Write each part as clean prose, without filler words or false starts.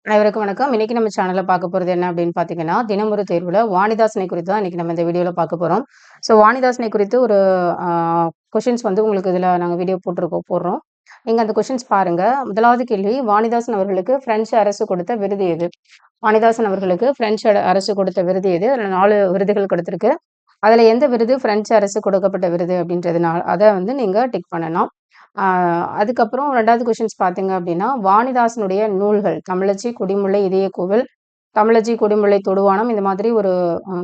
அனைவருக்கும் வணக்கம். இன்னைக்கு நம்ம சேனல்ல பார்க்க போறது என்ன அப்படின்னு பார்த்தீங்கன்னா, தினமொரு தேர்வுல வாணிதாசனை குறித்து தான் இன்னைக்கு நம்ம இந்த வீடியோல பார்க்க போறோம். ஸோ வாணிதாசனை குறித்து ஒரு ஆ கொஷின்ஸ் வந்து உங்களுக்கு இதுல நாங்க வீடியோ போடுறோம். நீங்க அந்த கொஷின்ஸ் பாருங்க. முதலாவது கேள்வி, வாணிதாசன் அவர்களுக்கு பிரெஞ்சு அரசு கொடுத்த விருது எது? வாணிதாசன் அவர்களுக்கு பிரெஞ்சு அரசு கொடுத்த விருது எது? அதுல 4 விருதுகள் கொடுத்திருக்கு. அதுல எந்த விருது பிரெஞ்சு அரசு கொடுக்கப்பட்ட விருது அப்படின்றதுனால அத வந்து நீங்க டிக் பண்ணணும். அதுக்கப்புறம் 2வது கொஷின்ஸ் பார்த்தீங்க அப்படின்னா, வாணிதாசனுடைய நூல்கள் தமிழச்சி, குடிமுல்லை, இதயக்கோவில், தமிழச்சி, குடிமுல்லை, தொடுவானம் இந்த மாதிரி ஒரு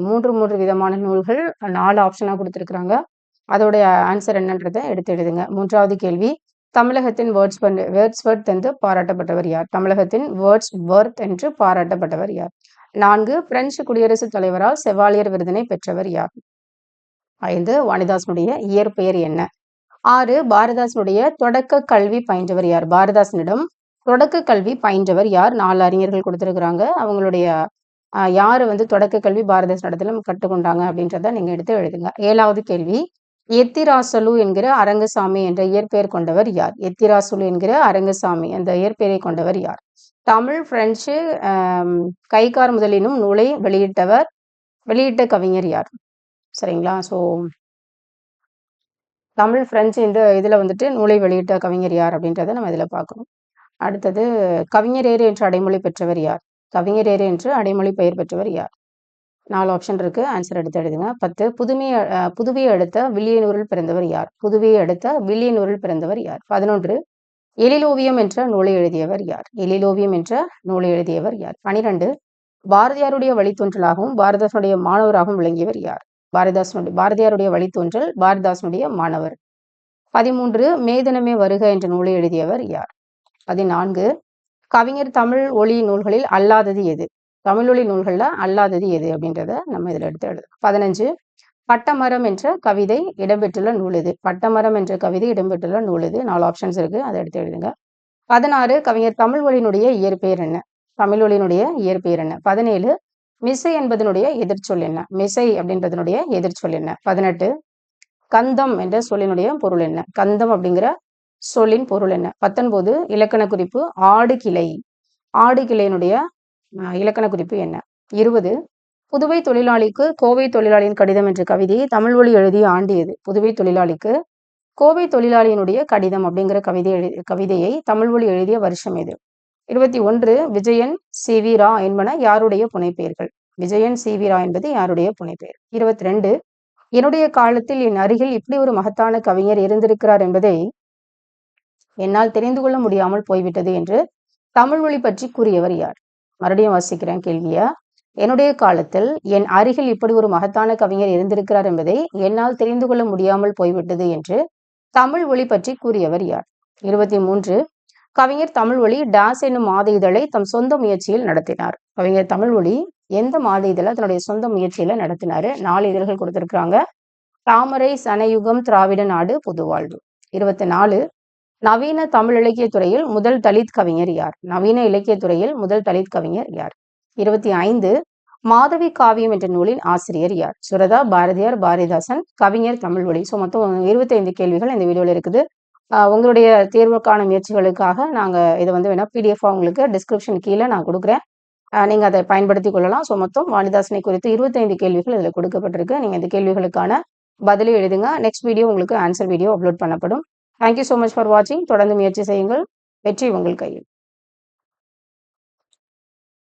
3 விதமான நூல்கள் 4 ஆப்ஷனா குடுத்திருக்கிறாங்க. அதோடைய ஆன்சர் என்னன்றத எடுத்து எழுதுங்க. 3வது கேள்வி, தமிழகத்தின் வேர்ட்ஸ்வொர்த் என்று பாராட்டப்பட்டவர் யார்? தமிழகத்தின் வேர்ட்ஸ்வொர்த் என்று பாராட்டப்பட்டவர் யார்? 4 பிரெஞ்சு குடியரசுத் தலைவரால் செவாலியர் விருதினை பெற்றவர் யார்? 5 வாணிதாசனுடைய இயற்பெயர் என்ன? 6 பாரதிதாசனுடைய தொடக்க கல்வி பயின்றவர் யார்? பாரதிதாசனிடம் தொடக்க கல்வி பயின்றவர் யார்? 4 அறிஞர்கள் கொடுத்திருக்கிறாங்க. அவங்களுடைய யாரு வந்து தொடக்க கல்வி பாரதிதாசனிடத்துல கற்றுக்கொண்டாங்க அப்படின்றத நீங்க எடுத்து எழுதுங்க. 7வது கேள்வி, எத்திராசலு என்கிற அரங்கசாமி என்ற இயற்பெயர் கொண்டவர் யார்? எத்திராசலு என்கிற அரங்கசாமி அந்த இயற்பெயரை கொண்டவர் யார்? தமிழ், பிரெஞ்சு கைக்கார் முதலினும் நூலை வெளியிட்ட கவிஞர் யார்? சரிங்களா? ஸோ தமிழ், பிரெஞ்சு இந்த இதுல வந்துட்டு நூலை வெளியிட்ட கவிஞர் யார் அப்படின்றத நம்ம இதுல பார்க்கணும். அடுத்தது, கவிஞரேறு என்று அடைமொழி பெற்றவர் யார்? கவிஞரேறு என்று அடைமொழி பெயர் பெற்றவர் யார்? 4 ஆப்ஷன் இருக்கு. ஆன்சர் எடுத்து எழுதுங்க. 10 புதுவையை அடுத்த வில்லியனூரில் பிறந்தவர் யார்? புதுவையை அடுத்த வில்லியனூரில் பிறந்தவர் யார்? 11 எழிலோவியம் என்ற நூலை எழுதியவர் யார்? எழிலோவியம் என்ற நூலை எழுதியவர் யார்? 12 பாரதியாருடைய வழித்தோன்றலாகவும் பாரதிதாசனுடைய மாணவராகவும் விளங்கியவர் யார்? பாரதியாருடைய வழித்தோன்றல், பாரதிதாசனுடைய மாணவர். 13 மேதினமே வருக என்ற நூலை எழுதியவர் யார்? 14 கவிஞர் தமிழ் ஒலி நூல்களில் அல்லாதது எது? தமிழொலி நூல்கள்ல அல்லாதது எது அப்படின்றத நம்ம இதுல எடுத்து எழுதலாம். 15 பட்டமரம் என்ற கவிதை இடம்பெற்றுள்ள நூல் எது? பட்டமரம் என்ற கவிதை இடம்பெற்றுள்ள நூல் எது? 4 ஆப்ஷன்ஸ் இருக்கு. அதை எடுத்து எழுதுங்க. 16 கவிஞர் தமிழ் ஒலியினுடைய இயற்பெயர் என்ன? தமிழ் ஒலியினுடைய இயற்பெயர் என்ன? 17 மிசை என்பதனுடைய எதிர்ச்சொல் என்ன? மிசை அப்படின்றதனுடைய எதிர்ச்சொல் என்ன? 18 கந்தம் என்ற சொல்லினுடைய பொருள் என்ன? கந்தம் அப்படிங்கிற சொல்லின் பொருள் என்ன? 19 இலக்கண குறிப்பு ஆடு கிளை. ஆடு கிளையினுடைய இலக்கண குறிப்பு என்ன? 20 புதுவை தொழிலாளிக்கு கோவை தொழிலாளியின் கடிதம் என்ற கவிதையை தமிழ் ஒலி எழுதிய ஆண்டு எது? புதுவை தொழிலாளிக்கு கோவை தொழிலாளியினுடைய கடிதம் அப்படிங்கிற கவிதையை தமிழ் ஒலி எழுதிய வருஷம் எது? 21 விஜயன், சி வி ரா என்பன யாருடைய புனைப்பெயர்கள்? விஜயன், சி வி ரா என்பது யாருடைய புனைப்பெயர்? 22 என்னுடைய காலத்தில் என் அருகில் இப்படி ஒரு மகத்தான கவிஞர் இருந்திருக்கிறார் என்பதை என்னால் தெரிந்து கொள்ள முடியாமல் போய்விட்டது என்று தமிழ் மொழி பற்றி கூறியவர் யார்? மறுபடியும் வாசிக்கிறேன் கேள்வியா. என்னுடைய காலத்தில் என் அருகில் இப்படி ஒரு மகத்தான கவிஞர் இருந்திருக்கிறார் என்பதை என்னால் தெரிந்து கொள்ள முடியாமல் போய்விட்டது என்று தமிழ் ஒளி பற்றி கூறியவர் யார்? 23 கவிஞர் தமிழ் ஒளி டாஸ் என்னும் மாத இதழை தம் சொந்த முயற்சியில் நடத்தினார். கவிஞர் தமிழ் ஒளி எந்த மாத இதழை தன்னுடைய சொந்த முயற்சியில நடத்தினாரு? 4 இதழ்கள் கொடுத்திருக்கிறாங்க. தாமரை, சனயுகம், திராவிட நாடு, புதுவாழ்வு. 24 நவீன தமிழ் இலக்கிய துறையில் முதல் தலித் கவிஞர் யார்? நவீன இலக்கிய துறையில் முதல் தலித் கவிஞர் யார்? 25 மாதவி காவியம் என்ற நூலின் ஆசிரியர் யார்? சுரதா, பாரதியார், பாரதிதாசன், கவிஞர் தமிழ் ஒளி. ஸோ மொத்தம் 25 கேள்விகள் இந்த வீடியோல இருக்குது. உங்களுடைய தேர்வுக்கான முயற்சிகளுக்காக நாங்க இதை வந்து வேணா PDF உங்களுக்கு டிஸ்கிரிப்ஷன் கீழே நான் கொடுக்குறேன். நீங்க அதை பயன்படுத்தி கொள்ளலாம். ஸோ மொத்தம் வாணிதாசனை குறித்து 25 கேள்விகள் இதில் கொடுக்கப்பட்டிருக்கு. நீங்க இந்த கேள்விகளுக்கான பதிலை எழுதுங்க. நெக்ஸ்ட் வீடியோ உங்களுக்கு ஆன்சர் வீடியோ அப்லோட் பண்ணப்படும். தேங்க்யூ ஸோ மச் ஃபார் வாட்சிங். தொடர்ந்து முயற்சி செய்யுங்கள். வெற்றி உங்கள் கையில்.